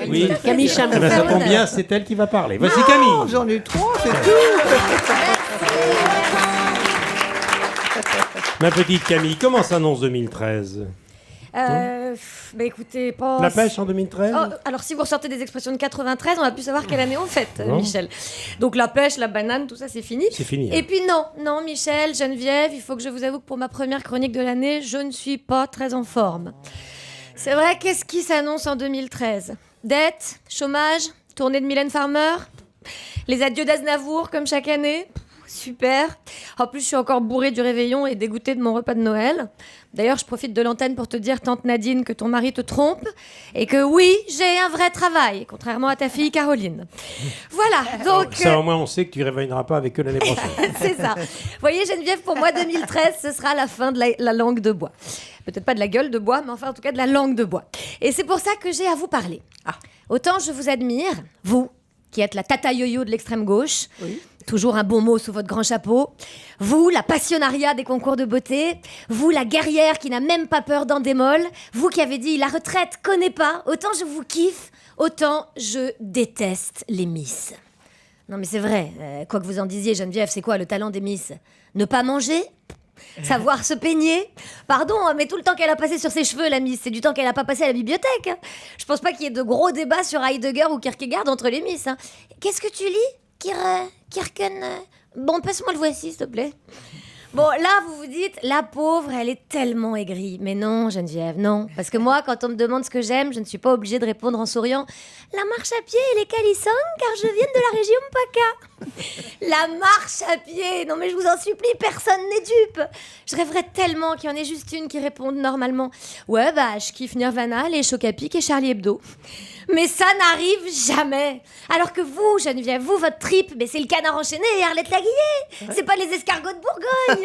Oui, Camille Chamou. Eh ben, ça tombe bien, c'est elle qui va parler. Voici Camille. J'en ai 3, c'est tout. Ma petite Camille, comment s'annonce 2013 ? Écoutez, pas... La pêche en 2013 ? Alors, si vous ressortez des expressions de 93, on va plus savoir quelle année on fête, Non. Michel. Donc, la pêche, la banane, tout ça, c'est fini. C'est fini. Et puis, non, Michel, Geneviève, il faut que je vous avoue que pour ma première chronique de l'année, je ne suis pas très en forme. C'est vrai, qu'est-ce qui s'annonce en 2013 ? Dette, chômage, tournée de Mylène Farmer, les adieux d'Aznavour, comme chaque année. Super. En plus, je suis encore bourrée du réveillon et dégoûtée de mon repas de Noël. D'ailleurs, je profite de l'antenne pour te dire, tante Nadine, que ton mari te trompe et que oui, j'ai un vrai travail, contrairement à ta fille Caroline. Voilà, donc... Ça, au moins, on sait que tu ne réveilleras pas avec eux l'année prochaine. C'est ça. Vous voyez, Geneviève, pour moi, 2013, ce sera la fin de la langue de bois. Peut-être pas de la gueule de bois, mais enfin, en tout cas, de la langue de bois. Et c'est pour ça que j'ai à vous parler. Autant je vous admire, vous, qui êtes la tata yo-yo de l'extrême gauche, toujours un bon mot sous votre grand chapeau, vous, la passionnariat des concours de beauté, vous, la guerrière qui n'a même pas peur d'en démol, vous qui avez dit la retraite connaît pas, autant je vous kiffe, autant je déteste les Miss. Non mais c'est vrai, quoi que vous en disiez, Geneviève, c'est quoi le talent des Miss ? Ne pas manger ? Savoir se peigner ? Pardon, mais tout le temps qu'elle a passé sur ses cheveux, la Miss, c'est du temps qu'elle a pas passé à la bibliothèque. Hein. Je pense pas qu'il y ait de gros débats sur Heidegger ou Kierkegaard entre les Miss. Hein. Qu'est-ce que tu lis ? Kierken... Bon, passe-moi le voici, s'il te plaît. Bon, là, vous vous dites, la pauvre, elle est tellement aigrie. Mais non, Geneviève, non. Parce que moi, quand on me demande ce que j'aime, je ne suis pas obligée de répondre en souriant « La marche à pied et les calissons, car je viens de la région Mpaka. » La marche à pied. Non, mais je vous en supplie, personne n'est dupe. Je rêverais tellement qu'il y en ait juste une qui réponde normalement « Ouais, bah, je kiffe Nirvana, les Choc-à-Pic et Charlie Hebdo. » Mais ça n'arrive jamais. Alors que vous, Geneviève, vous, votre trip, c'est le Canard enchaîné et Arlette Laguillet. C'est pas les escargots de Bourgogne.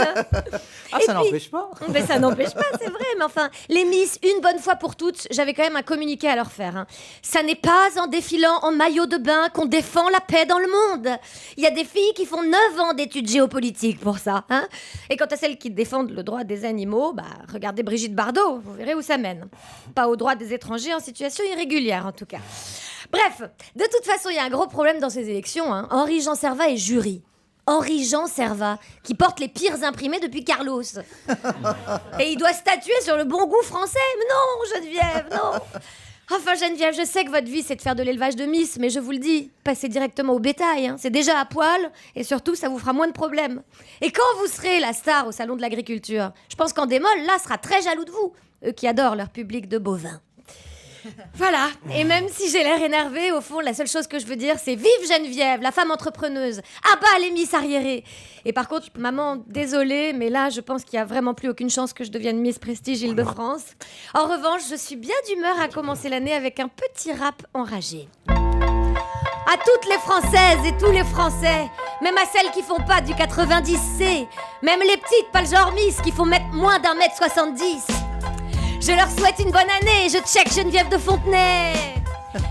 Ça n'empêche pas. Mais ça n'empêche pas, c'est vrai. Mais enfin, les Miss, une bonne fois pour toutes, j'avais quand même un communiqué à leur faire. Hein. Ça n'est pas en défilant en maillot de bain qu'on défend la paix dans le monde. Il y a des filles qui font 9 ans d'études géopolitiques pour ça. Hein. Et quant à celles qui défendent le droit des animaux, regardez Brigitte Bardot, vous verrez où ça mène. Pas au droit des étrangers en situation irrégulière, en tout cas. Bref, de toute façon, il y a un gros problème dans ces élections. Hein. Henri-Jean Servat est jury. Henri-Jean Servat, qui porte les pires imprimés depuis Carlos. Et il doit statuer sur le bon goût français. Mais non, Geneviève, non. Enfin, Geneviève, je sais que votre vie, c'est de faire de l'élevage de Miss, mais je vous le dis, passez directement au bétail. Hein. C'est déjà à poil, et surtout, ça vous fera moins de problèmes. Et quand vous serez la star au salon de l'agriculture, je pense qu'Endemol, là, sera très jaloux de vous, eux qui adorent leur public de bovins. Voilà, et même si j'ai l'air énervée, au fond, la seule chose que je veux dire, c'est vive Geneviève, la femme entrepreneuse, à bas les Miss arriérées. Et par contre, maman, désolée, mais là, je pense qu'il n'y a vraiment plus aucune chance que je devienne Miss Prestige Île-de-France. En revanche, je suis bien d'humeur à commencer l'année avec un petit rap enragé. À toutes les Françaises et tous les Français, même à celles qui font pas du 90C, même les petites, pas le genre Miss, qui font mettre moins d'1m70. Je leur souhaite une bonne année, je check Geneviève de Fontenay.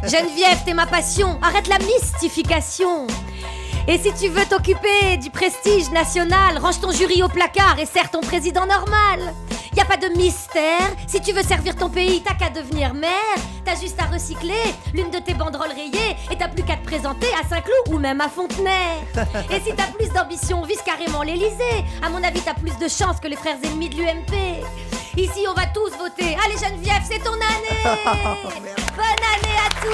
Geneviève, t'es ma passion, arrête la mystification. Et si tu veux t'occuper du prestige national, range ton jury au placard et serre ton président normal. Y a pas de mystère, si tu veux servir ton pays, t'as qu'à devenir maire. T'as juste à recycler l'une de tes banderoles rayées et t'as plus qu'à te présenter à Saint-Cloud ou même à Fontenay. Et si t'as plus d'ambition, vise carrément l'Elysée. À mon avis, t'as plus de chance que les frères ennemis de l'UMP. Ici, on va tous voter. Allez, Geneviève, c'est ton année. Bonne année à tous.